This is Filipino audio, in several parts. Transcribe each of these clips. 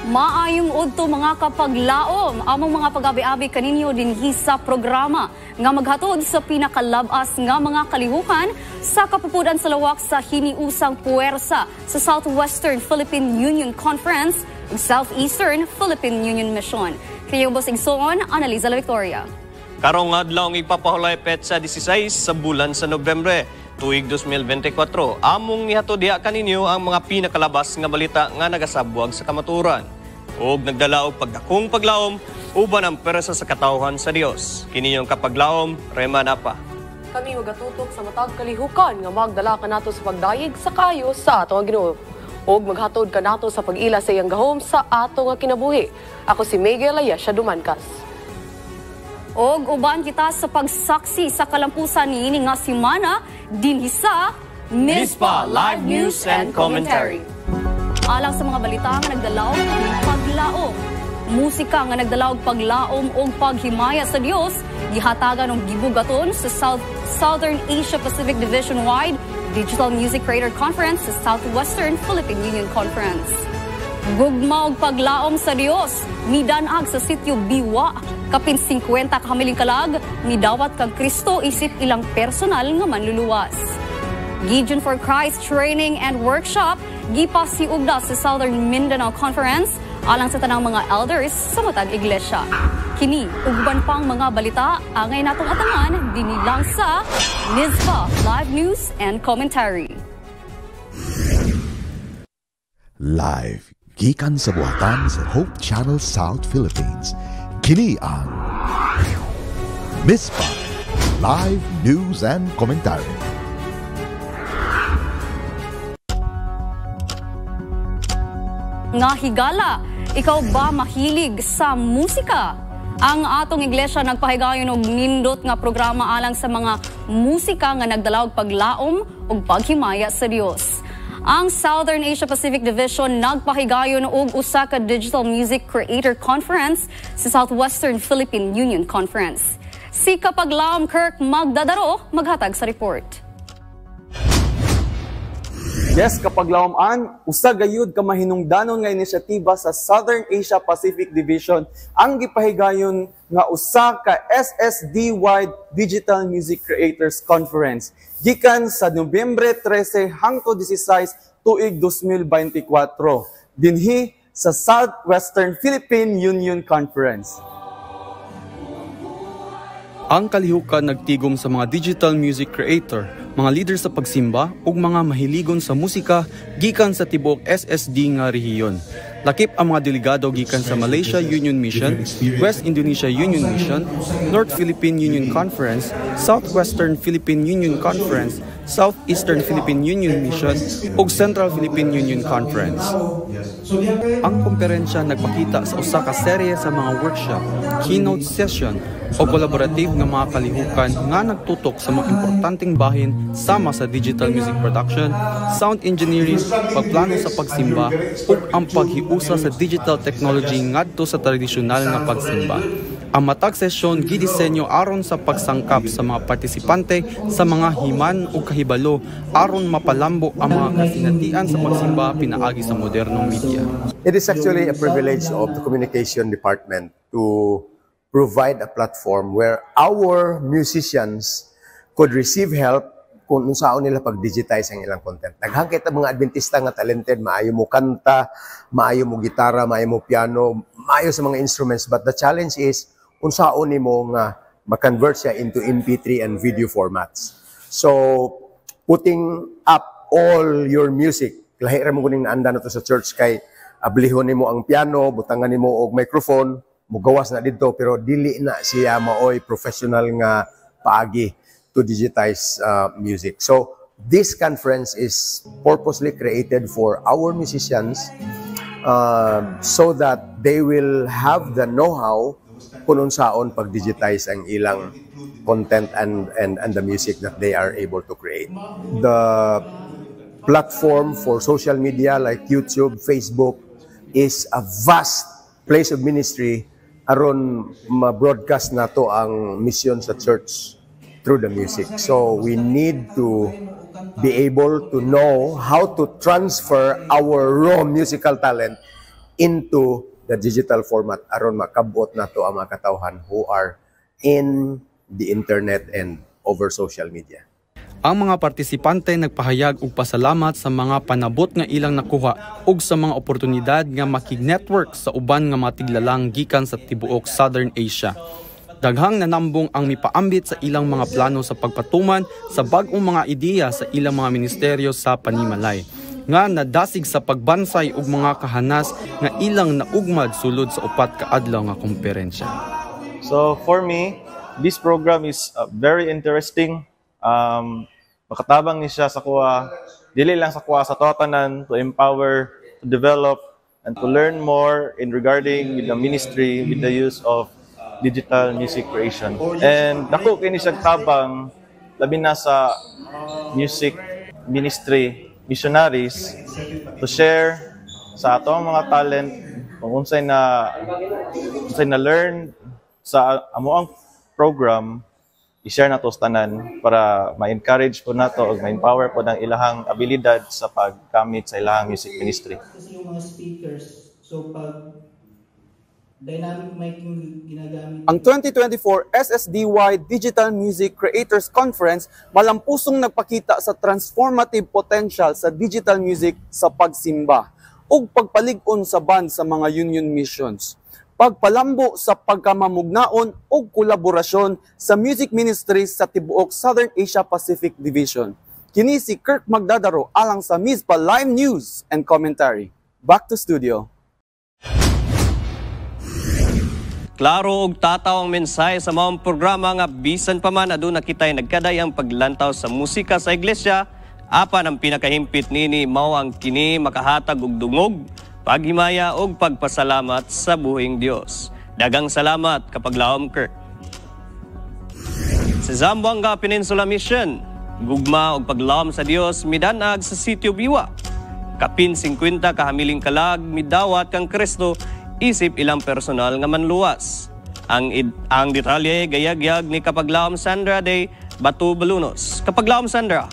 Maayong udto mga kapaglaom, among mga pag-abi-abi kaninyo dinhi sa programa nga maghatod sa pinakalabas nga mga kalihukan sa kapupudan sa lawak sa hiniusang puwersa sa Southwestern Philippine Union Conference ug Southeastern Philippine Union Mission. Kayong boss igsoon, Analiza La Victoria. Karong adlaw ang ipapahulay petsa 16 sa bulan sa Nobyembre, tuig 2024. Among nihatod diha kaninyo ang mga pinakalabas nga balita nga nagasabwag sa kamaturan. Og nagdala og pagdakong paglaom uban ang persa sa katawhan sa Dios. Kini yung kapaglaom, Rema Napa. Kami magatutok sa matag kalihukan nga magdala kanato sa pagdayeg sa kayo sa ato nga Ginoo. Og maghatod kanato sa pag-ila sa iyang gahom sa ato nga kinabuhi. Ako si Miguel Ayesha Dumancas. Og uban kita sa pagsaksi sa kalampusan niini nga semana dinhi sa Mispa Live News and Commentary. Alang sa mga balita nga nagdalaw paglaom, musika nga nagdalaw paglaom o paghimaya sa Dios, gihatagan og gibugaton sa Southern Asia Pacific Division-wide Digital Music Creator Conference sa Southwestern Philippine Union Conference. Gugma og paglaom sa Dios, midanag sa sitio Biwa, kapin 50 kahamiling kalag, midawat kag Kristo isip ilang personal nga manluluwas. Gideon for Christ Training and Workshop gipasiugda sa Southern Mindanao Conference alang sa tanang mga elders sa matag iglesia. Kini ug uban pang mga balita angay natong atangan dinhi lang sa Mispa Live News and Commentary. Live gikan sa buhatan sa Hope Channel South Philippines. Kini ang Mispa Live News and Commentary. Nga higala, ikaw ba mahilig sa musika? Ang atong iglesia nagpahigayon og nindot nga programa alang sa mga musika nga nagdala og paglaom ug paghimaya sa Dios. Ang Southern Asia Pacific Division nagpahigayon og usa ka Digital Music Creator Conference sa Southwestern Philippine Union Conference. Si Kapaglaom Kirk Magdadaro maghatag sa report. Yes, kapaglaoman, usa gayud ka mahinungdanon nga inisyatiba sa Southern Asia Pacific Division ang gipahigayon nga usa ka SSD-wide Digital Music Creators Conference gikan sa Nobyembre 13 hangtod 16 tuig 2024 dinhi sa Southwestern Philippine Union Conference. Ang kalihukan nagtigom sa mga digital music creator, mga leader sa pagsimba ug mga mahiligon sa musika gikan sa tibuok SSD nga rehiyon. Lakip ang mga delegado gikan sa Malaysia Union Mission, West Indonesia Union Mission, North Philippine Union Conference, Southwestern Philippine Union Conference, Southeastern Philippine Union Mission ug Central Philippine Union Conference. Ang komperensya nagpakita sa usa ka serye sa mga workshop, keynote session o collaborative nga mga kalihukan nga nagtutok sa mga importanteng bahin sama sa digital music production, sound engineering, pagplano sa pagsimba ug ang paghiusa sa digital technology ngadto sa tradisyonal nga pagsimba. Ang matag sesyon gidisenyo aron sa pagsangkap sa mga partisipante sa mga himan ug kahibalo aron mapalambo ang mga kasinatian sa pagsimba pinaagi sa modernong media. It is actually a privilege of the communication department to provide a platform where our musicians could receive help kung saan nila pag-digitize ang ilang content. Naghangkit ang mga Adventista nga talented, maayo mo kanta, maayo mo gitara, maayo mo piano, maayo sa mga instruments, but the challenge is kung saan nimo nga ma-convert siya into MP3 and video formats. So, putting up all your music, lahi ra mo kuning naanda na to sa church kay ablihon nimo ang piano, butangan nimo og microphone, mugawas na dito pero dili na siya maoy professional nga paagi to digitize music. So this conference is purposely created for our musicians so that they will have the know-how kung unsaon pag-digitize ang ilang content and the music that they are able to create. The platform for social media like YouTube, Facebook is a vast place of ministry aron ma-broadcast nato ang mission sa church through the music. So we need to be able to know how to transfer our raw musical talent into the digital format aron makabot nato ang mga katawhan who are in the internet and over social media. Ang mga partisipante nagpahayag og pasalamat sa mga panabot nga ilang nakuha ug sa mga oportunidad nga makig-network sa uban nga mga tiglalang gikan sa tibuok Southern Asia. Daghang nanambong ang mipaambit sa ilang mga plano sa pagpatuman sa bag-ong mga ideya sa ilang mga ministeryo sa panimalay nga nadasig sa pagbansay og mga kahanas nga ilang naugmad sulod sa upat ka adlaw nga komperensya. So for me, this program is very interesting. Makatabang ni siya sa kuha, dili lang sa kuha sa totanan to empower, to develop, and to learn more in regarding with the ministry, with the use of digital music creation. And dako kini siya tabang labi na sa music ministry missionaries to share sa atong mga talent kung unsay na learn sa amoang program, i-share nato sa tanan para ma-encourage po nato o ma-empower po ng ilahang abilidad sa paggamit sa ilahang music ministry. Kasi yung mga speakers, so pag dynamic miking ginagamit. Ang 2024 SSDY Digital Music Creators Conference malampusong nagpakita sa transformative potential sa digital music sa pagsimba ug pagpalig-on sa band sa mga union missions. Pagpalambo sa pagkamamugnaon o kolaborasyon sa music ministries sa tibuok Southern Asia Pacific Division. Kini si Kirk Magdadaro alang sa MISPA Live News and Commentary. Back to studio. Klaro og tataw ang mensahe sa maong programa nga bisan pa man aduna kitay nagkaday ang paglantaw sa musika sa iglesia, apan ang pinakahimpit nini mao ang kini makahatag og dungog, paghimaya og pagpasalamat sa buhing Dios. Dagang salamat kapag laom Kirk. Sa Zamboanga Peninsula Mission, gugma og paglaom sa Dios midanag sa Sitio Biwa. Kapin 50 kahamiling kalag midawat kang Kristo isip ilang personal nga manluwas. Ang detalye gayagyag ni Kapaglaom Sandra de Batu Balunos. Kapaglaom Sandra.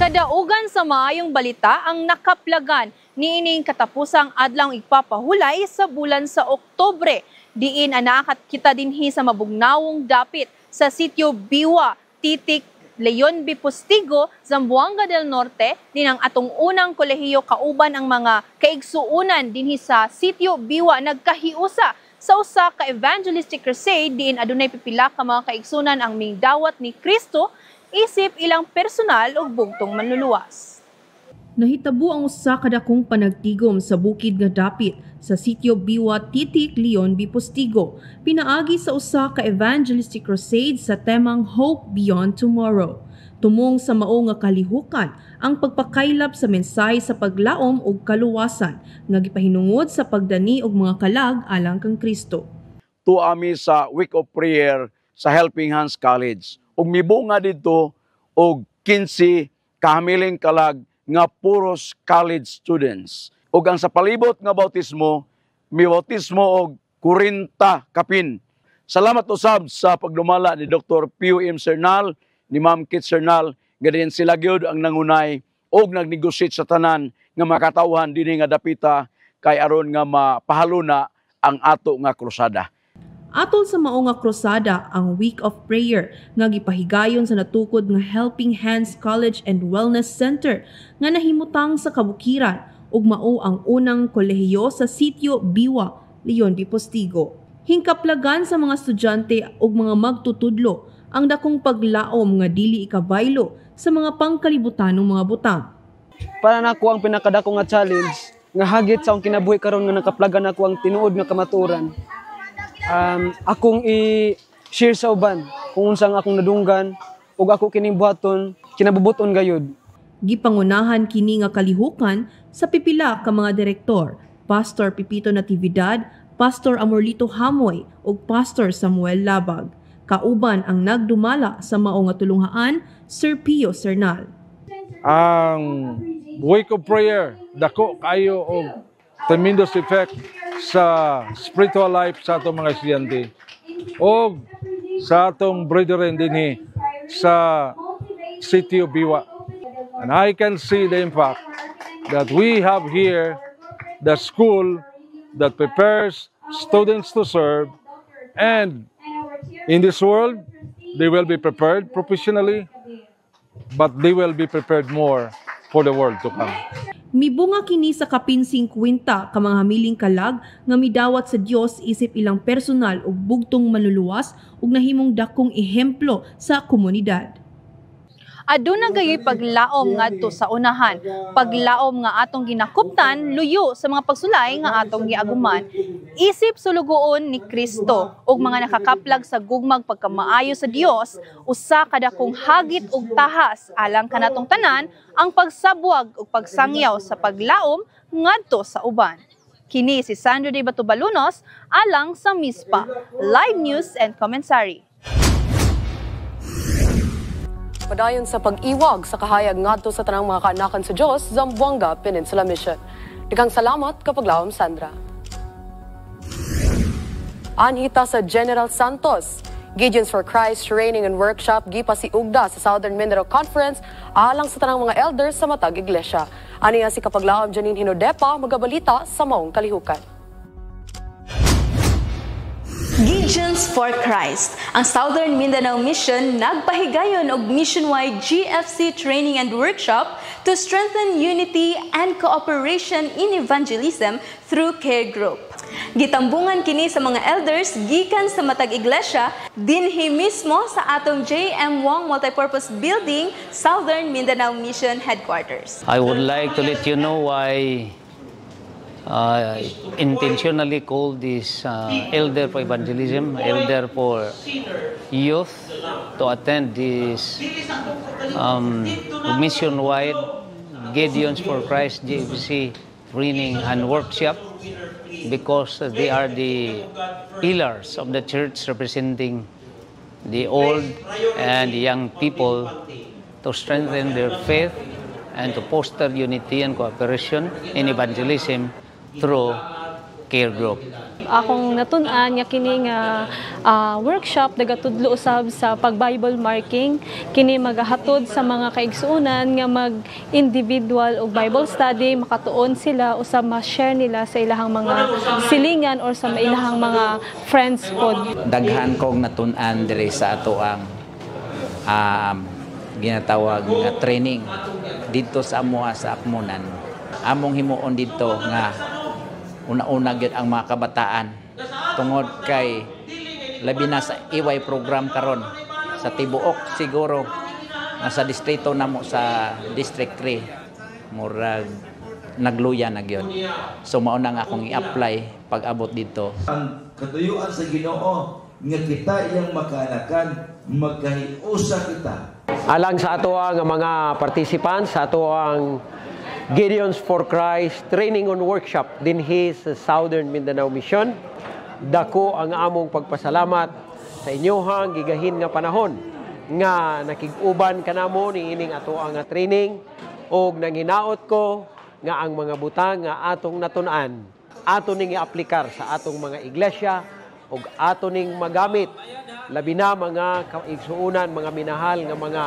Kadaugan sa maayong balita ang nakaplagan niining katapusang adlawng igpapahulay sa bulan sa Oktubre. Diin anaakat kita dinhi sa mabugnawong dapit sa Sitio Biwa, Titik, Leon B. Postigo, Zamboanga del Norte, din ang atong unang kolehiyo kauban ang mga kaigsuunan dinhi sa Sitio Biwa nagkahiusa sa usa ka evangelistic crusade diin adunay pipila ka mga kaigsunan ang mingdawat ni Kristo isip ilang personal ug bugtong manluluwas. Nahitabo ang usa ka dakong panagtigom sa bukid nga dapit sa Sitio Biwa, Titik, Leon B. Postigo, pinaagi sa usa ka evangelistic crusade sa temang Hope Beyond Tomorrow. Tumong sa mao nga kalihukan ang pagpakaylap sa mensahe sa paglaom ug kaluwasan nga gipahinungod sa pagdani og mga kalag alang kang Kristo. Tuami sa Week of Prayer sa Helping Hands College. Ug mibunga dito og 15 kahamiling kalag nga puros college students. Ug ang sa palibot nga bautismo, may bautismo og 40 kapin. Salamat usab sa pagdumala ni Dr. P.U.M. Cernal, ni Ma'am Kit Cernal, ganyan sila gyud ang nangunay og nagnegosyate sa tanan nga makatawhan dinhi nga dapita kay aron nga mapahaluna ang ato nga krusada. Atol sa mao nga krusada ang Week of Prayer nga gipahigayon sa natukod nga Helping Hands College and Wellness Center nga nahimutang sa kabukiran ug mao ang unang kolehiyo sa Sitio Biwa, Leon B. Postigo. Hingkaplagan sa mga estudyante ug mga magtutudlo ang dakong paglaom nga dili ikabaylo sa mga pangkalibutanong mga butang. Para nako ang pinakadako nga challenge nga hagit sa akong kinabuhi karon nga nakaplagan nako ang tinuod nga kamaturan. Akong i-share sa uban kung unsang akong nadunggan ug ako kining buhaton kinabubuton gayud. Gipangunahan kini nga kalihukan sa pipila ka mga direktor, Pastor Pipito Natividad, Pastor Amorlito Hamoy ug Pastor Samuel Labag. Kauban ang nagdumala sa mao nga tulunghaan, Sir Pio Cernal. Ang Week of Prayer dako kayo og tremendous effect sa spiritual life sa atong mga estudyante o sa atong brethren dinhi sa Sitio Biwa. And I can see the impact that we have here the school that prepares students to serve, and in this world, they will be prepared professionally, but they will be prepared more for the world to come. Mibunga kini sa kapin 50 ka mga hamiling kalag nga midawat sa Dios isip ilang personal ug bugtong manluluwas ug nahimong dakong ehemplo sa komunidad. Aduna gayoy paglaom ngadto sa unahan, paglaom nga atong ginakuptan luyo sa mga pagsulay nga atong giaguman, isip sulugoon ni Kristo ug mga nakakaplag sa gugmag pagkamaayo sa Dios, usa ka dakong hagit ug tahas alang kanatong tanan ang pagsabwag ug pagsangyaw sa paglaom ngadto sa uban. Kini si Sandro de Batubalunos alang sa MISPA Live News and Commentary. Padayon sa pag-iwag sa kahayag ngadto sa tanang mga kaanakan sa Dios, Zamboanga Peninsula Mission. Daghang salamat kapaglawom Sandra. Anhita sa General Santos, Gideons for Christ Training and Workshop gipasiugda sa Southern Mindanao Conference alang sa tanang mga elders sa matag iglesia. Aniya si kapaglawom Janine Hinodepa magabalita sa maong kalihukan. Gideons for Christ. Ang Southern Mindanao Mission nagpahigayon og mission-wide GFC training and workshop to strengthen unity and cooperation in evangelism through care group. Gitambungan kini sa mga elders gikan sa matag iglesia dinhi mismo sa atong J.M. Wong Multipurpose Building, Southern Mindanao Mission Headquarters. I would like to let you know why intentionally called this Elder for Evangelism, Elder for Youth, to attend this mission-wide Gideons for Christ GFC training and workshop, because they are the pillars of the church representing the old and young people to strengthen their faith and to foster unity and cooperation in evangelism through care group. Akong natun-an nga kini nga workshop nagatudlo usab sa pag-Bible marking, kini magahatod sa mga kaigsuonan nga mag-individual og Bible study, makatuon sila usab ma-share nila sa ilahang mga silingan or sa ilahang mga friends pod. Daghan kong natun-an diri sa ato ang ginatawag nga training dito sa amoa sa Akmonan. Among himuon dito nga una-una gyud ang mga kabataan tungod kay labi na sa iway program karon sa tibuok siguro nga sa distrito namo sa District 3 murag nagluya na gyud. So mao na nga akong i-apply pag-abot dito. Ang katuyuan sa Ginoo nga kita iyang makaanakan, magkahiusa kita. Alang sa ato ang mga participants sa ato ang Gideons for Christ Training and Workshop dinhi sa Southern Mindanao Mission. Dako ang among pagpasalamat sa inyohang gigahin nga panahon nga nakig-uban kanamo ni ining ato ang training, og nanginaot ko nga ang mga butang nga atong natun-an ato ning i-aplikar sa atong mga iglesia og ato ning magamit labi na mga kaigsuonan, mga minahal nga mga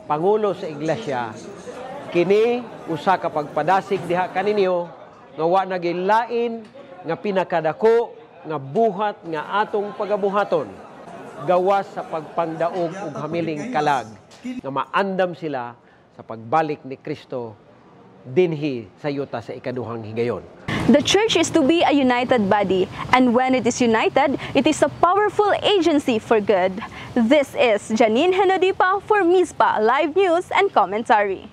pangulo sa iglesia. Kini usa ka pagpadasig diha kaninyo nga wa nagilain nga pinakadako nga buhat nga atong pagabuhaton gawas sa pagpangdaog ug hamiling kalag nga maandam sila sa pagbalik ni Kristo dinhi sa yuta sa ikaduhang higayon. The church is to be a united body, and when it is united, it is a powerful agency for good. This is Janine Henodipa for MISPA Live News and Commentary.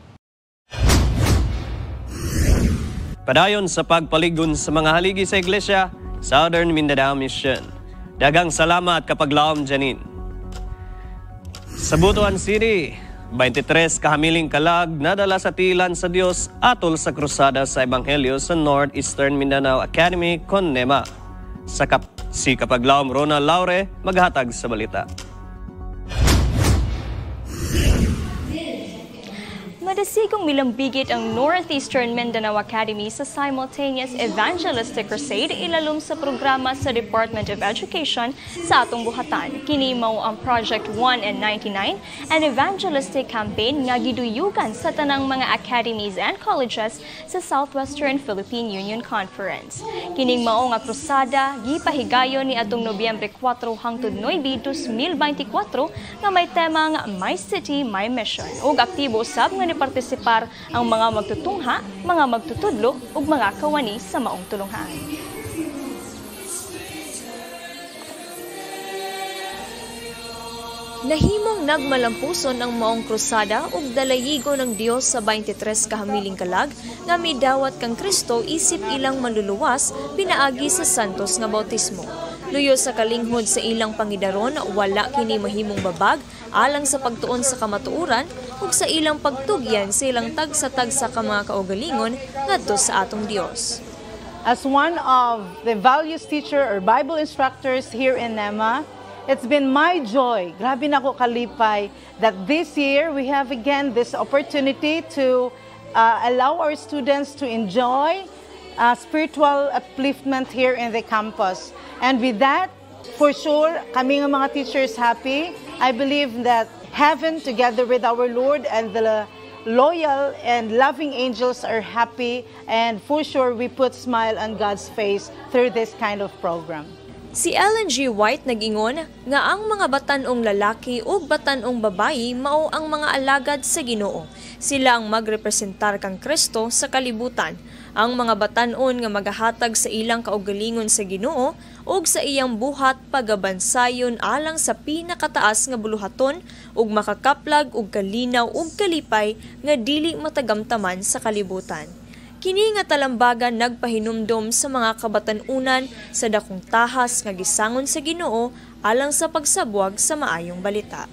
Padayon sa pagpaligon sa mga haligi sa iglesia, Southern Mindanao Mission. Daghang salamat kapaglawom Janine. Sa Butuan City, 23 kahamiling kalag nadala sa tilan sa Dios atol sa krusada sa Ebanghelyo sa Northeastern Mindanao Academy, Conema. Si kapaglawom Ronald Laure maghatag sa balita. madasigong milambigit ang Northeastern Mindanao Academy sa simultaneous evangelistic crusade ilalum sa programa sa Department of Education sa atong buhatan. Kini mao ang Project 1 and 99, an evangelistic campaign nga giduyugan sa tanang mga academies and colleges sa Southwestern Philippine Union Conference. Kining mao nga krusada gipahigayon ni atong Nobyembre 4 hangtod 9, 2024 nga may temang My City, My Mission ug aktibo usab nga nipartisipar ang mga magtutungha, mga magtutudlo ug mga kawani sa maong tulunghan. Nahimong nagmalampuson ang maong krusada ug dalayigo ng Dios sa 23 kahamiling kalag nga midawat kang Kristo isip ilang manluluwas pinaagi sa santos nga bautismo. Luyo sa kalinghod sa ilang pangidaron, wala kini mahimong babag alang sa pagtuon sa kamatuoran ug sa ilang pagtugyan sa ilang tagsa-tagsa ka mga kaugalingon ngadto sa atong Dios. As one of the values teacher or Bible instructors here in NEMA, it's been my joy, grabe na ko kalipay, that this year we have again this opportunity to allow our students to enjoy spiritual upliftment here in the campus. And with that, for sure, kami nga mga teachers happy. I believe that heaven together with our Lord and the loyal and loving angels are happy, and for sure we put smile on God's face through this kind of program. Si Ellen G. White nag-ingon nga ang mga batanong lalaki ug batanong babayi mao ang mga alagad sa Ginoo. Sila ang magrepresentar kang Kristo sa kalibutan. Ang mga batanon nga magahatag sa ilang kaugalingon sa Ginoo ug sa iyang buhat pagabansayon alang sa pinakataas nga buluhaton ug makakaplag og kalinaw ug kalipay nga dili matagamtaman sa kalibutan. Kini nga talambagan nagpahinumdom sa mga kabatanunan sa dakong tahas nga gisangon sa Ginoo alang sa pagsabwag sa maayong balita.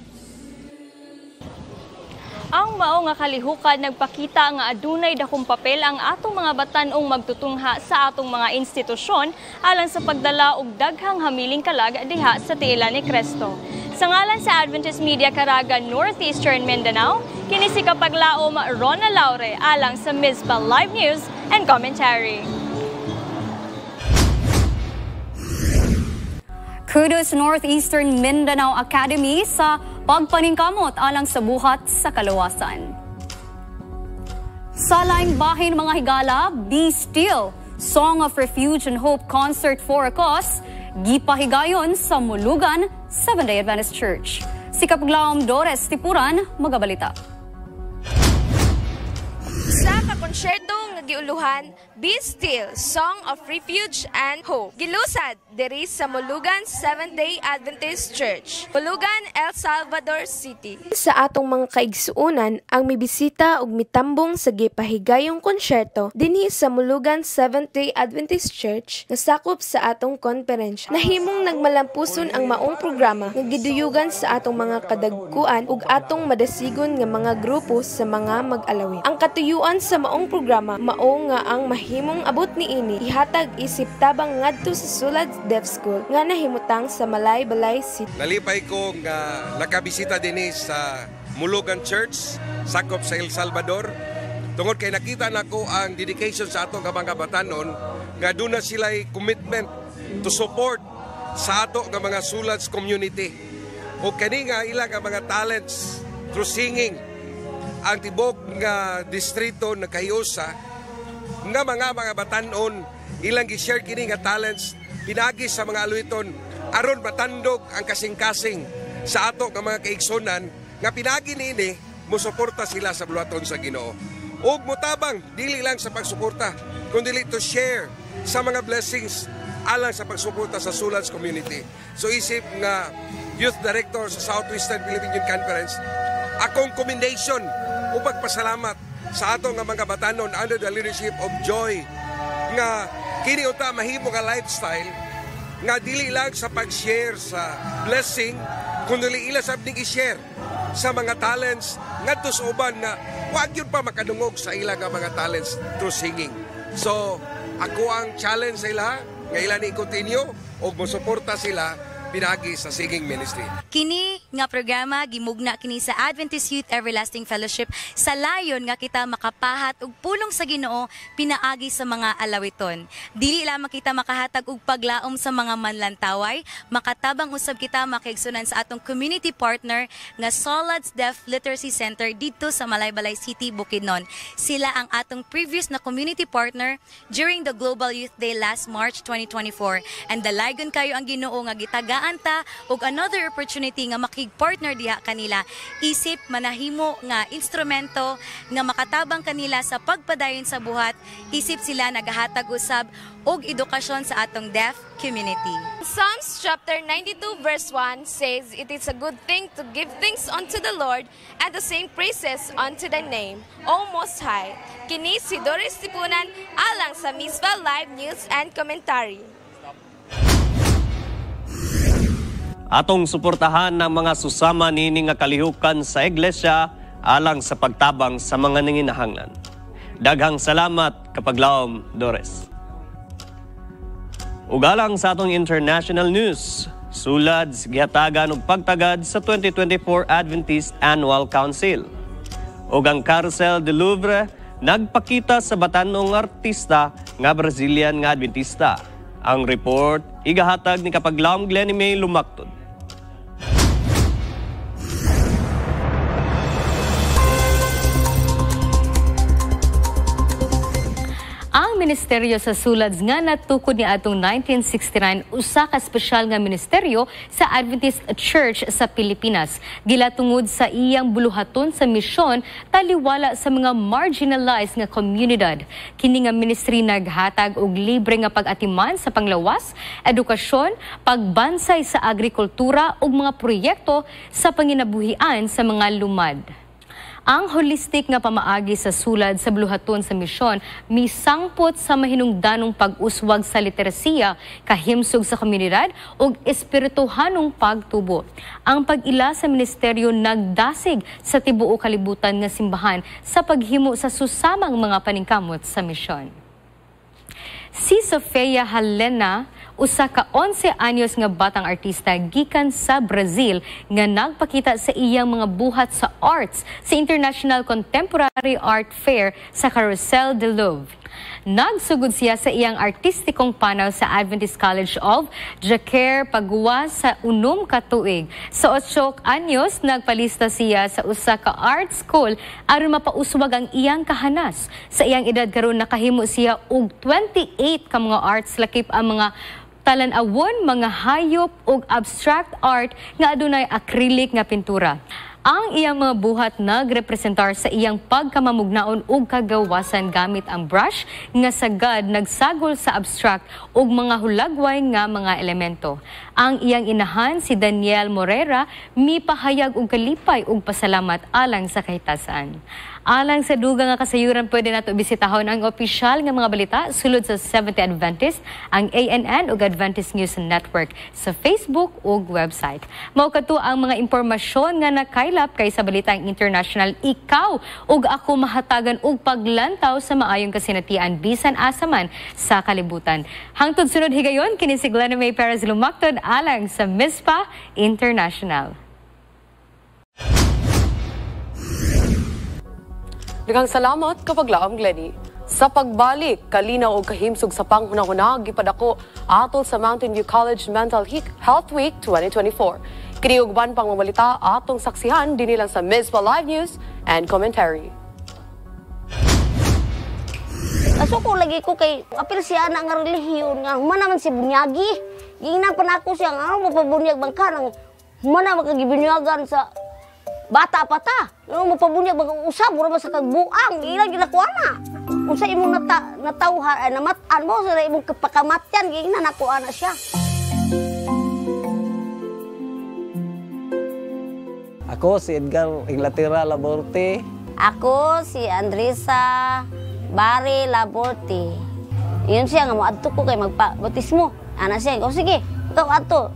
Ang mao nga kalihukan nagpakita nga adunay dakong papel ang atong mga batanong magtutungha sa atong mga institusyon alang sa pagdala og daghang hamiling kalag diha sa tiilan ni Kristo. Sa ngalan sa Adventist Media Caraga Northeastern Mindanao, kini si Kapaglaom Rona Laure alang sa Mizpah Live News and Commentary. Kudos Northeastern Mindanao Academy sa pagpaningkamot alang sa buhat sa kaluwasan. Sa laing bahin mga higala, Be Still, Song of Refuge and Hope Concert for a Cause, gipahigayon sa Mulugan, Seventh-day Adventist Church. Si Kapaglaom Dores Tipuran, magabalita. Sa kakonsyerto nga giuluhan, Be Still, Song of Refuge and Hope. Gilusad diri sa Mulugan Seventh-day Adventist Church, Mulugan, El Salvador City. Sa atong mga kaigsuunan, ang mibisita ug mitambong sa gipahigayong konsyerto dinhi sa Mulugan Seventh-day Adventist Church nga sakop sa atong konferensya. Nahimong nagmalampuson ang maong programa nga giduyugan sa atong mga kadagkuan ug atong madasigon nga mga grupo sa mga mag-alawin. Ang katuyuan sa maong programa mao nga ang mahimong abot niini ihatag isip tabang ngadto sa Sulad Deaf School nga nahimutang sa Malay-Balay City. Nalipay ko nga nakabisita dinhi sa Mulugan Church sakop sa El Salvador tungod kay nakita nako ang dedication sa ato nga mga batanon nga duna sila'y commitment to support sa ato nga mga Sulads community o kani nga ilang nga mga talents through singing ang tibok nga distrito nagkahiusa nga mga batanon ilang gi-share kini nga talents pinagi sa mga aluiton aron matandog ang kasing-kasing sa ato nga mga kaigsunan nga pinagi niini mosuporta sila sa buluhaton sa Ginoo. Ug motabang dili lang sa pagsuporta kundi to share sa mga blessings alang sa pagsuporta sa Sulads community. So isip nga Youth Director sa Southwestern Philippine Union Conference, akong commendation o pagpasalamat sa ato nga mga batanon under the leadership of Joy nga kini unta mahimo nga lifestyle nga dili lang sa pag-share sa blessing kundi ila sab ning i-share sa mga talents ngadto sa uban nga wa gyud pa makadungog sa ila nga mga talents through singing. So ako ang challenge sa ila nga ila ni continue o mosuporta sila pinagi sa singing ministry. Kini nga programa gimugna kini sa Adventist Youth Everlasting Fellowship sa layon nga kita makapahat og pulong sa Ginoo pinaagi sa mga alawiton. Dili lamang kita makahatag og paglaom sa mga manlantaway, makatabang usab kita makaigsunan sa atong community partner nga Solids Deaf Literacy Center dito sa Malaybalay City, Bukidnon. Sila ang atong previous na community partner during the Global Youth Day last March 2024. And dalaygon kayo ang Ginoo nga gitagaan ta og another opportunity nga makig-partner diha kanila isip manahimo nga instrumento nga makatabang kanila sa pagpadayon sa buhat, isip sila nagahatag usab og edukasyon sa atong deaf community. Psalms chapter 92 verse 1 says, "It is a good thing to give thanks unto the Lord and to sing praises unto thy name, O Most High." Kini si Doris Tipunan alang sa Mispa Live News and Commentary. Atong suportahan ng mga susama nini nga kalihukan sa iglesia alang sa pagtabang sa mga nanginahanglan. Daghang salamat kapaglaom, Doris. Ugalang sa atong international news, sulad gihatagan og pagtagad sa 2024 Adventist Annual Council. Ug ang Carcel de Louvre nagpakita sa batanong artista nga Brazilian nga Adventista. Ang report igahatag ni kapaglaom Glenny May Lumaktod. Ang ministeryo sa Sulads nga natukod ni atong 1969 usa ka espesyal nga ministeryo sa Adventist Church sa Pilipinas. Gilatungod sa iyang buluhaton sa misyon taliwala sa mga marginalized nga komunidad. Kini nga ministry naghatag og libre nga pag-atiman sa panglawas, edukasyon, pagbansay sa agrikultura ug mga proyekto sa panginabuhian sa mga lumad. Ang holistic nga pamaagi sa sulad sa buluhaton sa misyon misangpot sa mahinungdanong pag-uswag sa literasiya, kahimsog sa komunidad ug espirituhanong pagtubo. Ang pag-ila sa ministeryo nagdasig sa tibuo kalibutan nga simbahan sa paghimo sa susamang mga paningkamot sa misyon. Si Sofia Helena, usa ka 11 anyos nga batang artista gikan sa Brazil nga nagpakita sa iyang mga buhat sa arts sa International Contemporary Art Fair sa Carrousel de Louvre. Nagsugod siya sa iyang artistikong panaw sa Adventist College of Jaquer, Pagua sa 6 ka tuig. Sa 8 anyos, nagpalista siya sa usa ka art school aron mapauswag ang iyang kahanas. Sa iyang edad karon nakahimo siya og 28 ka mga arts lakip ang mga talan-awon, mga hayop ug abstract art nga adunay acrylic nga pintura. Ang iyang mga buhat nagrepresentar sa iyang pagkamamugnaon ug kagawasan gamit ang brush nga sagad nagsagol sa abstract ug mga hulagway nga mga elemento. Ang iyang inahan si Daniel Morera mipahayag og kalipay ug pasalamat alang sa kahitasan. Alang sa dugang nga kasayuran, pwede nato bisitahon ang opisyal nga mga balita sulod sa Seventh Adventist, ang ANN ug Adventist News Network sa Facebook ug website. Mao kadto ang mga impormasyon nga nakaylap kay sa balitang international. Ikaw ug ako mahatagan og paglantaw sa maayong kasinatian bisan asa man sa kalibutan. Hangtod sunod higayon kini si Glenny May Perez Lumaktod alang sa Mispa International. Daghang salamat kapaglaom, Glenny. Sa pagbalik, kalinaw o kahimsog sa panghunahuna, gipadako atol sa Mountain View College Mental Health Week 2024. Kini ugban pang mabalita atong saksihan dinilang sa Mispa Live News and Commentary. Kasuko lagi ko kay apil siya na nga relihiyon nga humana man si bunyagi. Ginapan ako siya nga mapabunyag bangka nang humana makagibunyagan sa bata pa ta. Yung mapabunyag bang usab mura ba sa kagbuang ilang ginakuha na. Kung sa imong natawhan ay namatan mo sa imong kapakamatyan gina nakuha na siya. Ako si Edgar Inglaterra Laborte. Ako si Andresa Barry Laborte. Yun siya nga mo adto ko kay magpabautismo. Ana siya, o sige, ikaw adto.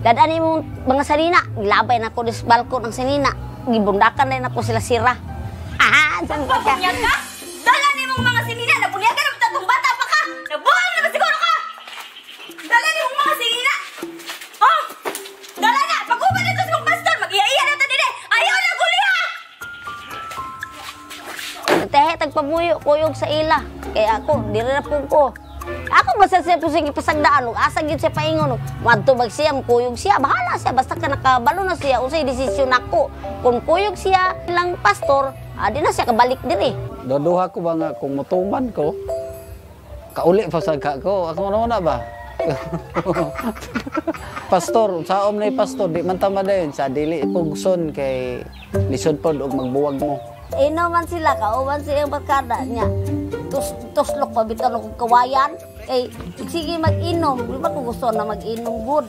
Dadaan mo mga salina, gilabay na ako sa balkon ng salina. Gibundakan na ako sila sira. Saan ka siya? Nabunyag ka? Dalan mong mga salina, nabunyagan naman tatong bata pa ka! Nabuhang naman siguro ka! Dalan mong mga salina! pamuyo kuyog sa ila. Kaya ako, diri na po ko. Ako basta siya po sige pasagdaan, asa gyud siya paingon, madtubag siya, kuyog siya, bahala siya basta ka nakabalo na siya, unsay desisyon ako. Kung kuyog siya lang pastor, di na siya kabalik diri. Doduha ko ba nga kung mutuman ko, kauli pa sa ko, ako na ba? Pastor, saom na pastor, di man tama dayon sa dili pugson kay lisod pod og magbuwag mo. Inuman sila, kauban siya yung barkada niya. Tuslok pa bitan ng kawayan. Eh, sige mag-inom. Di ba ko gusto na mag-inom good?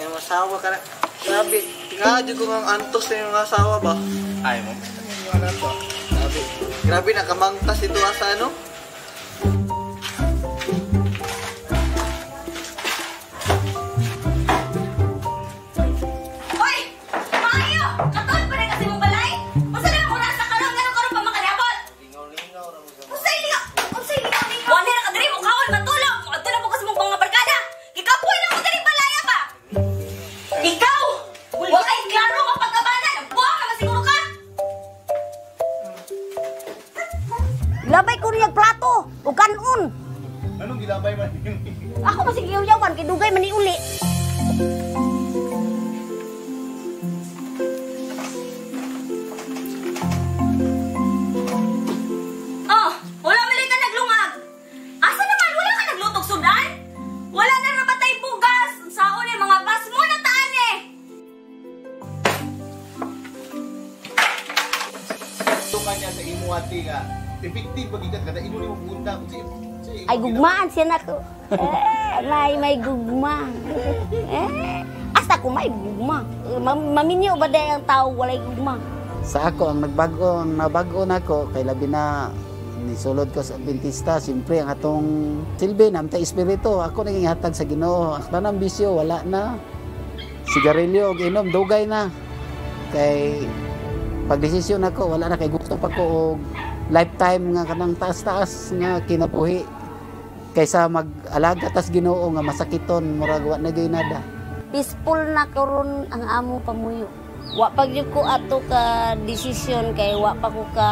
Yung asawa ka na. Grabe, nga dyan ko ang antos na yung asawa ba? Ay mo. Grabe, nakamangtas ito asa ano? Labay ko niya plato, o kanon. Anong gilabay man? Ako masig yawan, kay dugay man ni uli. Oh, wala man ka naglungag. Asa naman, wala ka naglutog sudan? Wala na rabatay bugas. Saon eh, mga bas mo na taan eh. Ito kanya sa imuati nga. Effective pag ikat kada imo nimo punta Ay gugmaan siya na ko. May gugma. Asa ko may gugma. Maminyo ba day ang tao walay gugma? Sa ako ang nabago na ko kay labi na nisulod ko sa Adventista, siyempre ang atong silbi namta espiritu ako naging hatag sa Ginoo. Ang tanang bisyo wala na. Sigarilyo og inom dugay na. Kay pagdesisyon ako wala na kay gusto pa ko og lifetime nga kanang taas-taas nga kinabuhi kaysa mag-alaga tas Ginoo nga masakiton murag wa na gyud nada. Peaceful na karon ang amo pamuyo. Wa pa gyud ko ato ka desisyon kay wa pa ko ka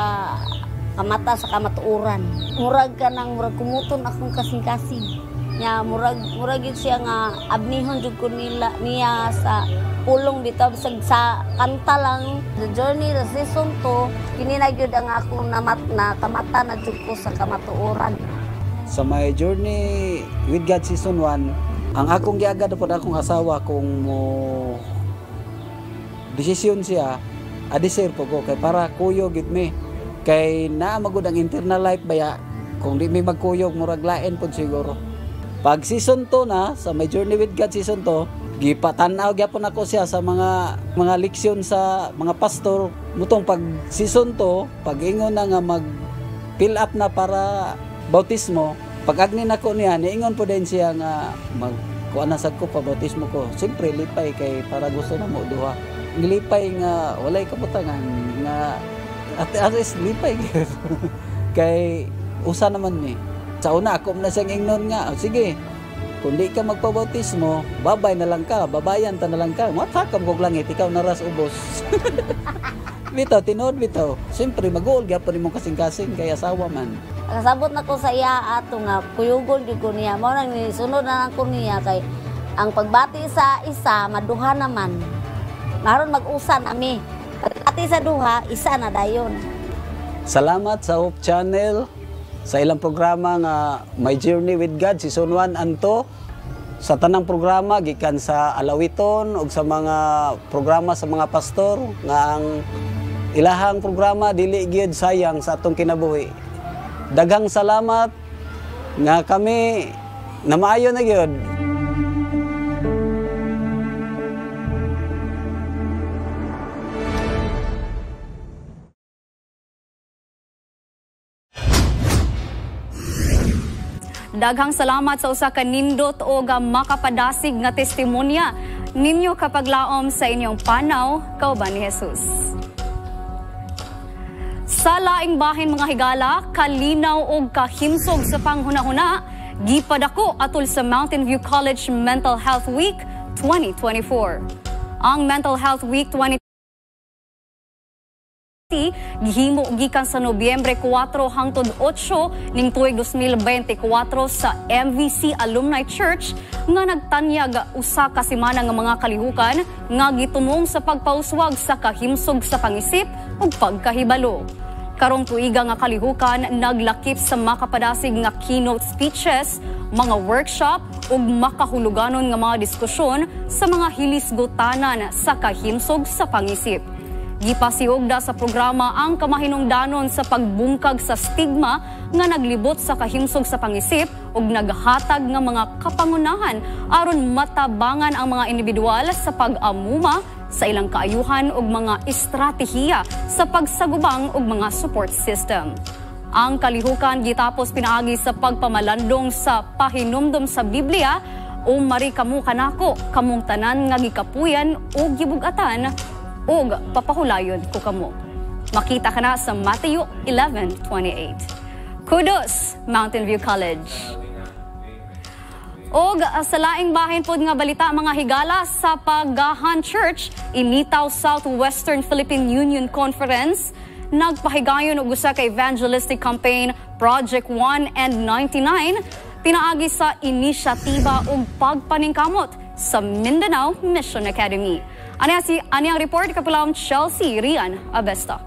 kamata sa kamatuoran. Murag ka nang murag kumuton akong kasing-kasing. Nya murag gyud siya nga abnihon jud ko niya sa pulong bitaw sa kanta lang The Journey the Season 2 kini na gyud ang ako na kamata na jud ko sa kamatuoran. Sa My Journey with God Season 1 ang akong giagad pod akong asawa kung mo desisyon siya adisir po ko kay para kuyo gid mi kay naa magud ang internal life baya kung di mi magkuyog murag lain pod siguro. Pag Season 2 na sa My Journey with God Season 2 gipatanaw gyapon ako siya sa mga leksyon sa mga pastor mutong pag season 2 pag ingon na nga mag fill up na para bautismo pag agni nako niya niingon po din siya nga mag kuan na sad ko pa bautismo ko siyempre lipay kay para gusto na mo duha nilipay nga walay kabutangan nga at least lipay kay usa naman ni sa una ako na siyang ingnon nga sige kung di ka magpabautismo, babay na lang ka, babayan ta na lang ka. Matakam kog langit, ikaw naras ubos. Bitaw, tinood bitaw. Siyempre, mag-uol gyapon imong kasing-kasing kay asawa man. Kasabot na ko sa iya ato nga, kuyugol di ko niya. Mao nang sunod na lang ko niya kay ang pagbati sa isa, maduha naman. Naron mag-usan ami. Pagbati sa duha, isa na dayon. Salamat sa Hope Channel. Sa ilang programa nga My Journey with God Season 1 and 2 sa tanang programa gikan sa alawiton ug sa mga programa sa mga pastor nga ang ilahang programa dili gyud sayang sa atong kinabuhi. Daghang salamat nga kami na maayo na gyud. Daghang salamat sa usa ka nindot o makapadasig nga testimonya ninyo kapag laom sa inyong panaw kauban ni Jesus. Sa laing bahin mga higala, kalinaw og kahimsog sa panghunahuna, gipadako atol sa Mountain View College Mental Health Week 2024. Ang Mental Health Week 2024 gihimo gikan sa Nobyembre 4 hangtod 8 ning tuig 2024 sa MVC Alumni Church nga nagtanyag usa ka semana nga mga kalihukan nga gitumong sa pagpauswag sa kahimsog sa pangisip ug pagkahibalo. Karong tuiga nga kalihukan naglakip sa makapadasig nga keynote speeches, mga workshop ug makahuluganon nga mga diskusyon sa mga hilisgutanan sa kahimsog sa pangisip. Gipasiugda sa programa ang kamahinungdanon sa pagbungkag sa stigma nga naglibot sa kahimsog sa pangisip ug naghatag nga mga kapangunahan aron matabangan ang mga individual sa pag-amuma sa ilang kaayuhan ug mga estratehiya sa pagsagubang ug mga support system. Ang kalihukan gitapos pinaagi sa pagpamalandong sa pahinumdom sa Biblia o mari kamo kanako kamong tanan nga gikapuyan o gibugatan ug papahulayon ko kamo. Makita ka na sa Matthew 11:28. Kudos, Mountain View College. Og sa laing bahin pod nga balita mga higala sa Pagahan Church, Initaw Southwestern Philippine Union Conference, nagpahigayon og usa ka evangelistic campaign Project 1 and 99 pinaagi sa inisyatiba ug pagpaningkamot sa Mindanao Mission Academy. Ani ang report kapulam Chelsea Rian Abesta.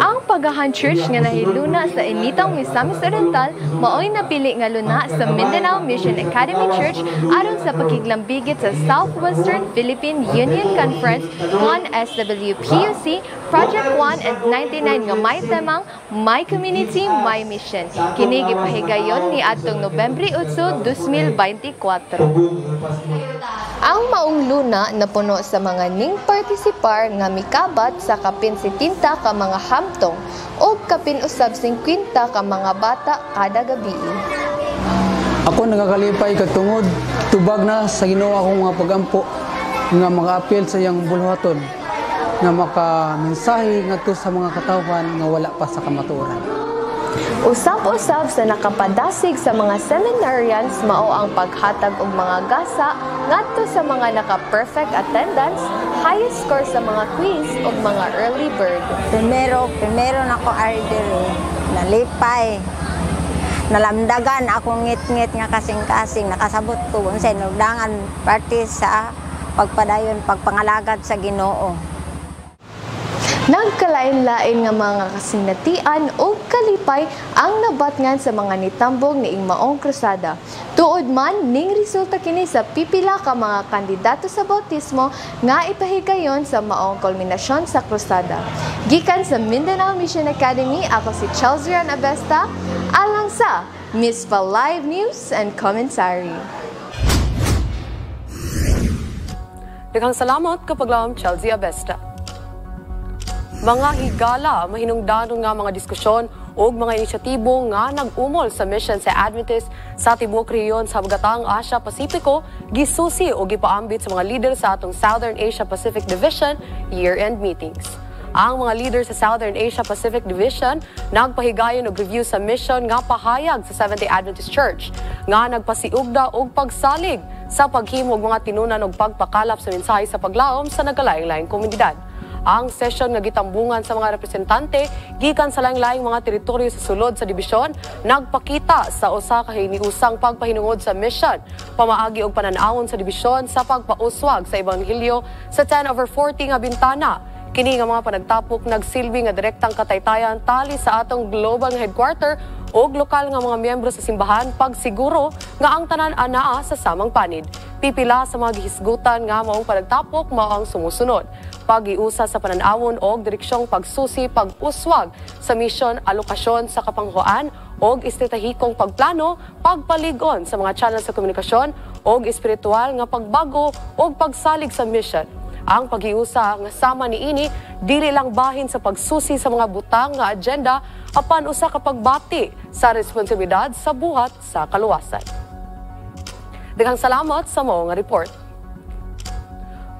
Ang Pagahan Church nga nahiluna sa Initang Misamis Oriental maoy napili nga luna sa Mindanao Mission Academy Church aron sa pakiglambigit sa Southwestern Philippine Union Conference 1 SWPUC Project 1 and 99 nga may temang My Community, My Mission. Kini gipahigayon ni adtong Nobyembre 8, 2024. Ang maong luna napuno sa mga ning partisipar nga mikabat sa kapin 70 ka mga hamtong o kapin usab 50 ka mga bata kada gabi. Ako nagakalipay katungod tubag na sa Ginoo akong mga pagampo nga maka-apil sa iyang bulhaton nga maka-mensahe ngadto sa mga katawhan nga wala pa sa kamatuoran. Usab-usab sa nakapadasig sa mga seminarians mao ang paghatag og mga gasa ngadto sa mga naka-perfect attendance, highest score sa mga quiz ug mga early bird. Primero nako diri nalipay. Nalamdagan akong ngit-ngit nga kasing-kasing nakasabot ko unsay nugdangan parte sa pagpadayon pagpangalagad sa Ginoo. Nagkalain-lain nga mga kasinatian o kalipay ang nabatngan sa mga nitambog niing maong krusada. Tuod man ning resulta kini sa pipila ka mga kandidato sa bautismo nga ipahigayon sa maong kulminasyon sa krusada. Gikan sa Mindanao Mission Academy, ako si Chelsea Rian Abesta, alang sa Mispa Live News and Commentary. Daghang salamat kapaglaom Chelsea Abesta. Mga higala, mahinungdanon nga mga diskusyon o mga inisyatibo nga nag-umol sa mission sa Adventist sa Tibuok Rehiyon sa Habagatang Asia Pasipiko, gisusi o gipaambit sa mga leader sa atong Southern Asia Pacific Division year-end meetings. Ang mga leader sa Southern Asia Pacific Division nagpahigayon og review sa mission nga pahayag sa Seventh-day Adventist Church nga nagpasiugda og pagsalig sa paghimo og mga tinunan og pagpakalap sa mensahe sa paglaom sa nagalaing-laing komunidad. Ang session nga gitambungan sa mga representante gikan sa laing-laing mga teritoryo sa sulod sa dibisyon nagpakita sa usa ka hiniusang pagpahinungod sa mission, pamaagi og panan-awon sa dibisyon sa pagpauswag sa ebanghelyo sa 10/40 nga bintana. Kini nga mga panagtapok nagsilbi nga direktang kataytayan tali sa atong global headquarter o lokal nga mga miyembro sa simbahan pagsiguro nga ang tanan anaa sa samang panid. Pipila sa mga gihisgutan nga maong panagtapok mao ang sumusunod. Pag-iusa sa pananawon o direksyong pagsusi, pag-uswag sa misyon, alokasyon sa kapanghuan o estratehikong pagplano, pagpaligon sa mga channel sa komunikasyon o espiritual nga pagbago o pagsalig sa misyon. Ang pag-iusa nga sama niini dili lang bahin sa pagsusi sa mga butang nga agenda apan usa ka pagbati sa responsibilidad sa buhat sa kaluwasan. Daghang salamat sa mao nga report.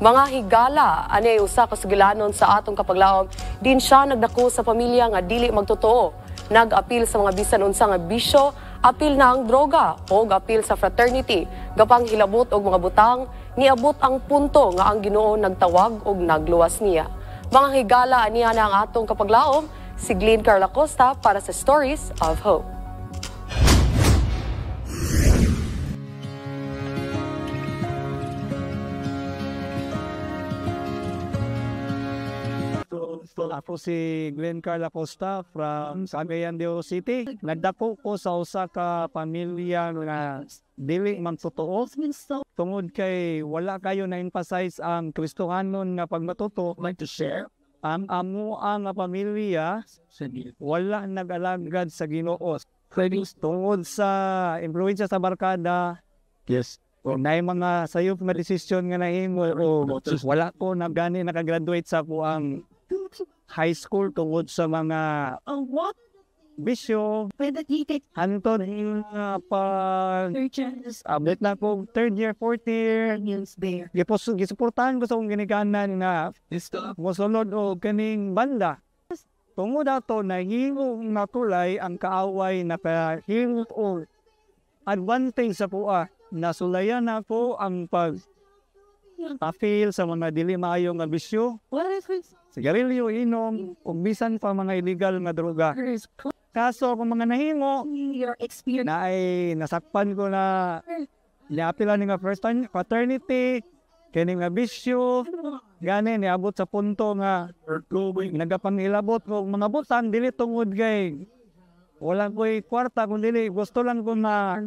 Mga higala, anay usa ka sugilanon sa atong kapaglaom, din siya nagdako sa pamilya nga dili magtotoo. Nag-apil sa mga bisan unsa nga bisyo, apil na ang droga o apil sa fraternity, gapang hilabot og mga butang niabot ang punto nga ang Ginoo nagtawag og nagluwas niya. Mga higala aniya na ang atong kapaglaom, si Glenn Carla Costa para sa Stories of Hope. Ako si Glenn Carla Costa from Cagayan de Oro City. Nagdako ko sa usa ka pamilya nga dili man totoo. Tungod kay wala kayo na-emphasize ang Kristohanon nga pagmatuto. Like to share? Ang amo ang pamilya wala nag-alagad sa Ginoo. Tungod sa influensya sa barkada. Yes. Na mga sayop nga desisyon nga nahimo wala ko nagani nakagraduate sa kuang high school tungod sa mga bisyo. Hantod abot na ko third year, fourth year. Gisuportahan ko sa akong ginikanan na mosunod o kaning banda. Tungod ato nahimo natulay ang kaaway na kahimo o advantage sa kuha. Nasulayan ako ang pag-appeal sa mga dili maayo nga bisyo. Sigarilyo, inom, o bisan pa mga illegal nga droga. Kaso kung mga nahimo, na ay nasakpan ko na niapila ni nga first paternity, kini nga bisyo, gani niabot sa punto nga nagapangilabot ko mga butang dili tungod kay wala ko'y kwarta kung dili gusto lang ko na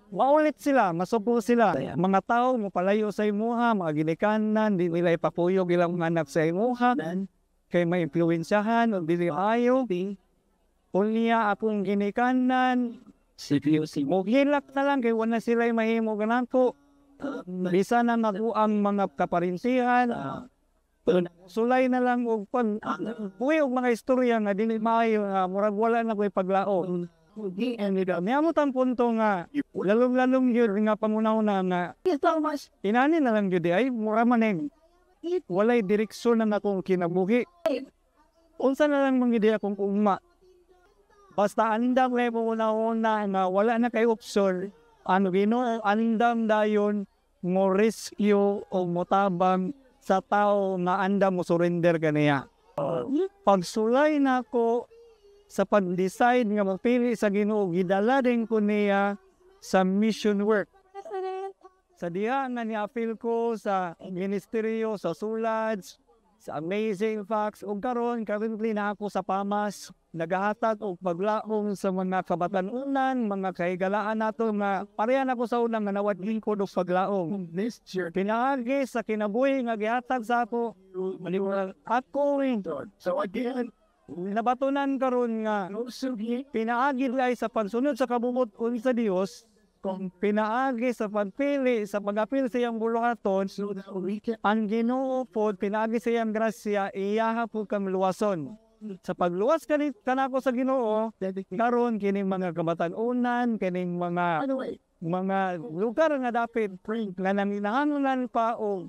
maulit sila, masupo sila. Mga tao, mapalayo sa imuha, mga ginikanan, di nila ipapuyog ilang anak sa imuha. Kay may influensyahan, o dili ayaw. Unya akong ginikanan, hilak na lang, kay wala sila mahimo ganako. Bisa na nakuang mga kaparinsihan. Sulay na lang, buhay og mga istorya nga, dili maayo, murag wala na ko'y paglao. Niyamot ang punto nga, lalong-lalong yun nga pangunaw na inani na lang yun ay mura maneng. Walay direksyon na akong kinabuhi. Unsa na lang mga ideya akong uma. Basta andam kayo una-una na wala na kayo opsyon. Andam dayon mo rescue o motabang sa tao na andam mo surrender ka niya. Pagsulay na ako, sa pag-decide nga mapili sa Ginoo, gidala din ko niya sa mission work. Sa diha nga ni-appeal ko sa ministeryo, sa SULADS, sa Amazing Facts, o karon currently na ako sa PAMAS, nagahatag o paglaong sa mga kabatanunan, mga kahigalaan nato nga parehan ako sa unang nga nawagin ko do paglaong. Pinaagi sa kinabuhi nga gihatag sa ako, ako rin. So again, nabatunan karon nga pinaagi ay sa pagsunod sa kabubuton sa Dios, kung pinaagi sa pagpili sa pag-apil sa iyang buluhaton, ang Ginoo pod pinaagi sa iyang grasya, iyaha po kang luwason. Sa pagluwas kanako sa Ginoo, karon kining mga kabatanunan, kining mga lugar nga dapat nga nanginahanglan pa og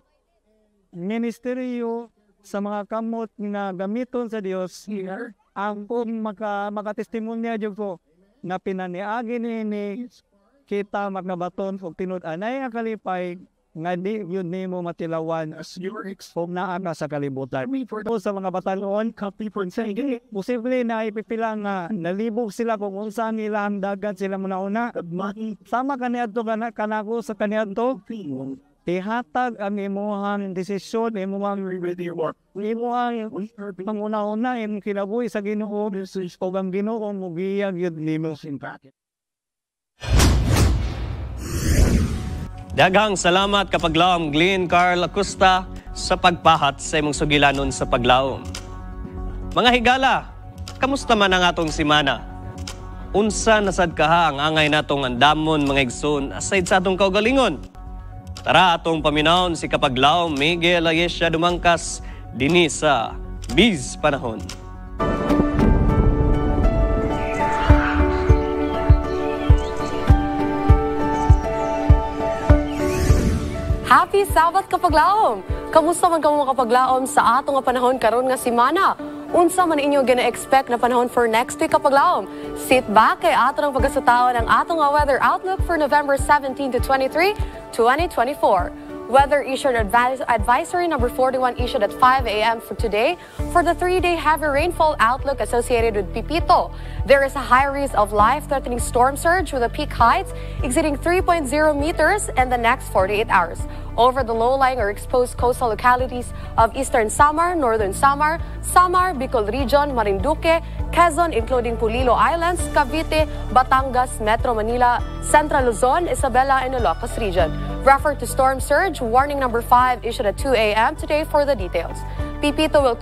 ministeryo sa mga kamot na gamiton sa Dios, ang makatestimonya jud ko na pinaniagi ni kita magnabaton og tinud-anay nga kalipay nga di yun nimo matilawan kung naa ka sa kalibutan. Sa mga batanon, posible na ipipila nga nalibog sila kung unsa nila ang dagan sila muna-una. Sama kaniadto kanako sa kaniadto, ihatag ang imuhang desisyon, imuhang panguna-una, imong kinabuhi sa Ginoo, o ang Ginoo mugiyag yun nimo. Daghang salamat kapaglaom Glenn Carla Costa sa pagpahat sa imong sugilanon sa paglaom. Mga higala, kamusta man ang atong simana? Unsa nasad kaha ang angay natong andamon mga igsoon aside sa atong kaugalingon? Tara atong paminawon si kapaglaom Miguel Ayesha Dumangkas dinhi sa Biz Panahon. Happy Sabbath kapaglaom! Kamusta man kamo kapaglaom sa atong panahon karon nga semana? unsa man inyo gina-expect na panahon for next week kapaglaom. Sit back kay ato ng pagkasutaon ang atong weather outlook for November 17 to 23, 2024. Weather issued advisory number 41 issued at 5 a.m. for today for the 3-day heavy rainfall outlook associated with Pipito. There is a high risk of life-threatening storm surge with a peak heights exceeding 3.0 meters in the next 48 hours. Over the low-lying or exposed coastal localities of Eastern Samar, Northern Samar, Bicol Region, Marinduque, Quezon, including Pulilo Islands, Cavite, Batangas, Metro Manila, Central Luzon, Isabela, and Ilocos Region. Refer to storm surge warning number 5 issued at 2 a.m. today for the details. Pipito will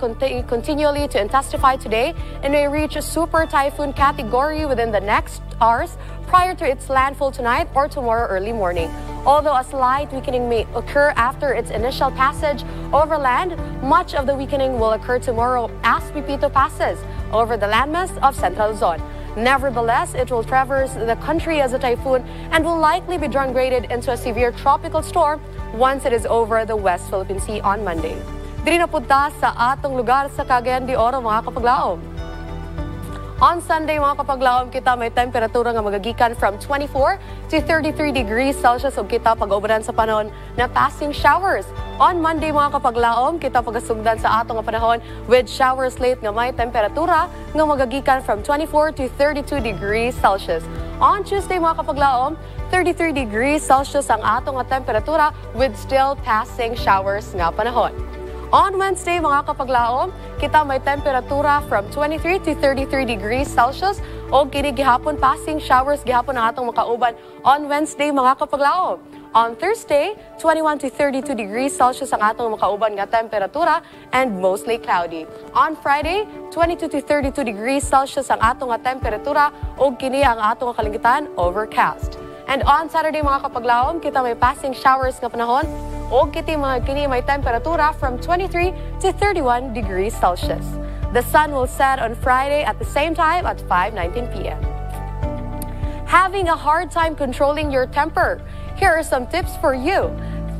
continually to intensify today and may reach a super typhoon category within the next hours prior to its landfall tonight or tomorrow early morning. Although a slight weakening may occur after its initial passage over land, much of the weakening will occur tomorrow as Pipito passes over the landmass of Central Luzon. Nevertheless, it will traverse the country as a typhoon and will likely be downgraded into a severe tropical storm once it is over the West Philippine Sea on Monday. Diri na punta sa atong lugar sa Cagayan de Oro, mga kapaglaom. On Sunday, mga kapaglaom, kita may temperatura nga magagikan from 24 to 33 degrees Celsius ug kita pag-ubanan sa panahon na passing showers. On Monday, mga kapaglaom, kita pagasugdan sa atong panahon with showers late nga may temperatura nga magagikan from 24 to 32 degrees Celsius. On Tuesday, mga kapaglaom, 33 degrees Celsius ang atong temperatura with still passing showers nga panahon. On Wednesday, mga kapaglaom, kita may temperatura from 23 to 33 degrees Celsius o kini gihapon passing showers gihapon ang atong makauban on Wednesday, mga kapaglaom. On Thursday, 21 to 32 degrees Celsius ang atong makauban nga temperatura and mostly cloudy. On Friday, 22 to 32 degrees Celsius ang atong temperatura o kini ang atong kalingitan overcast. And on Saturday, mga kapaglaom, kita may passing showers nga panahon o kini may temperatura from 23 to 31 degrees Celsius. The sun will set on Friday at the same time at 5:19 p.m. Having a hard time controlling your temper? Here are some tips for you.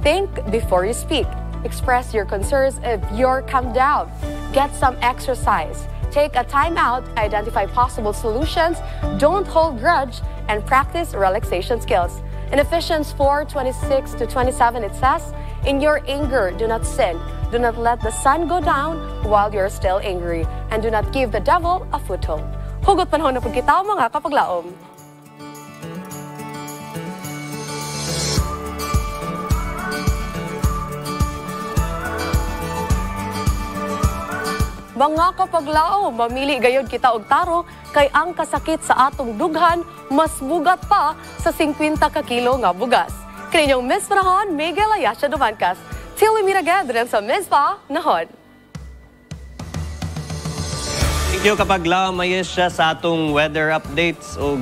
Think before you speak. Express your concerns if you're calmed down. Get some exercise. Take a time out, identify possible solutions, don't hold grudge, and practice relaxation skills. In Ephesians 4:26 to 27, it says, "In your anger, do not sin. Do not let the sun go down while you're still angry, and do not give the devil a foothold." Hugot panahon na pagkitaw, mga kapaglaom. Mga kapaglaom, mamili gayod kita og tarong kay ang kasakit sa atong dughan mas bugat pa sa 50 ka kilo nga bugas. Kaninyong Miss Panahon, Miguel Ayasha Dumancas. Till we meet again din sa Miss Panahon. Thank you kapaglaom Ayesha sa atong weather updates o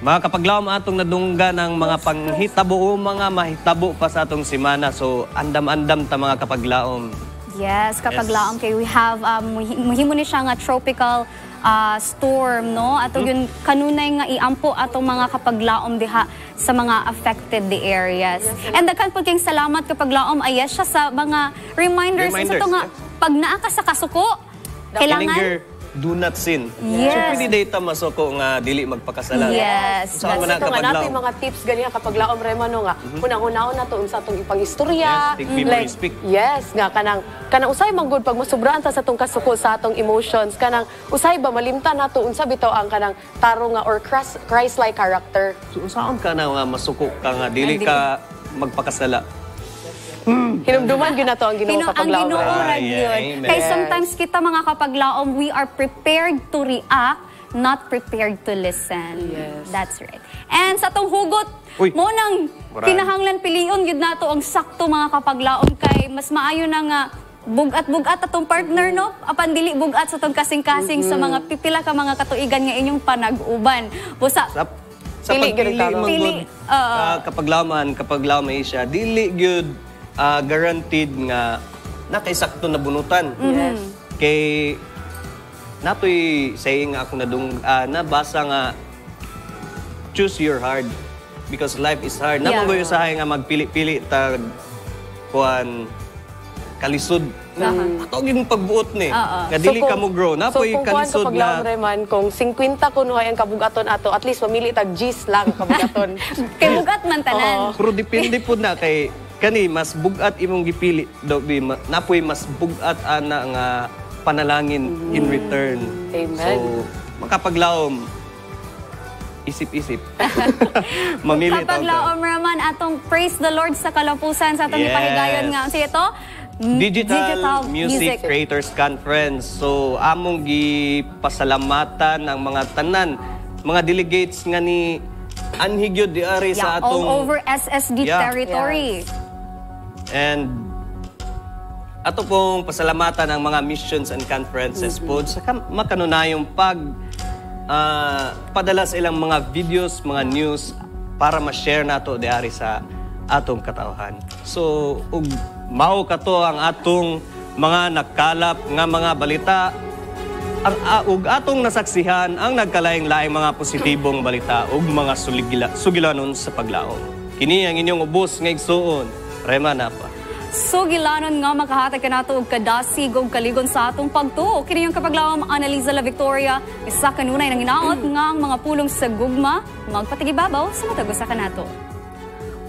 mga kapaglaom atong nadungga ng mga panghitabo o mga mahitabo pa sa atong semana. So andam-andam ta mga kapaglaom. Yes, kapaglaom kay we have muhimo ni siya nga tropical storm, no? Ato yun kanunay nga iampo atong mga kapaglaom diha sa mga affected the areas. And daghan po kayong salamat kapaglaom Ayesha sa mga reminders sa to nga pag naa ka sa kasuko kailangan do not sin. Yes. So, pwede data masoko nga dili magpakasala. Yes. So, nga natin mga tips ganiha kapag laom Remano nga. Unang-unaon na to unsa atong ipangistorya. Yes, like, speak. Yes, nga kanang usay manggod pag masubraan ta sa atong kasuko sa atong emotions. Kanang usay ba malimtan nato unsa bitaw ang kanang tarong nga or Christ-like character. So, unsaon ka na nga masuko ka nga dili ka magpakasala. Hinumduman yun na to ang Ginoo kapaglaom. Ang Ginoo rag yun. Kaya sometimes kita mga kapaglaom, we are prepared to react, not prepared to listen. Yes. That's right. And sa tong hugot, mo nang kinahanglan piliyon yun na to ang sakto mga kapaglaom kay mas maayo na nga bugat-bugat atong partner, no? Apan dili bugat sa tong kasing-kasing sa mga pipila ka mga katuigan nga inyong panag-uban. Busa sa pagpili kapaglaom Ayesha, dili gyud guaranteed nga nakaisakto na bunutan. Yes. Kay natoy saying ako nabasa nga choose your heart because life is hard. Naman ko yung sahay nga magpili-pili tag kuan kalisod. Ato yung pagbuot ni. Nga dili ka mo grow. Napoy kung kuhan kalisod kapag nga. Reman, kung 50 kunuhay ang kabugaton ato, at least mamili tag G's lang kabugaton. Kay bugat man tanan. Pero depende po na kay kani mas bugat imong gipili daw napoy mas bugat ana nga panalangin in return. Amen. So makapaglaom isip-isip. Mamili Kapag laom raman atong praise the Lord sa kalapusan sa atong ipahigayon nga. Kasi ito, Digital Music Creators Conference. So among gipasalamatan ang mga tanan, mga delegates nga ni Anhigyo diari sa atong all over SSD territory. And ato pong pasalamatan ang mga missions and conferences po sa makanunayong padala sa ilang mga videos, mga news para ma-share nato diari sa atong katawhan. So, mao kato ang atong mga nagkalap nga mga balita ug atong nasaksihan ang nagkalaing-laing mga positibong balita ug mga sugilanon sa paglaom. Kini ang inyong ubos nga igsuon, Rema Napa. Sugilanon nga makahatag kanato og kadasig ug kaligon sa atong pagtuo. Kini yung kapaglawom Analiza La Victoria, isa kanunay nang hinaot nga ang mga pulong sa gugma magpatigibabaw sa matag usa kanato.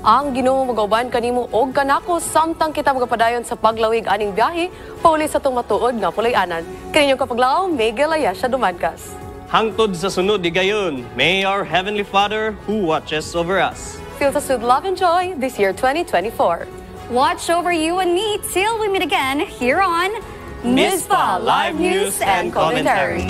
Ang Ginoo magauban kanimo og kanako samtang kita magapadayon sa paglawig aning biyahe pauli sa tong matuod nga pulayanan. Kini yung kapaglaom Miguel Ayasha Dumadcas. Hangtod sa sunod digayon, may our Heavenly Father who watches over us fill us with love and joy this year 2024. Watch over you and me till we meet again here on Mizpah Live News and Commentary.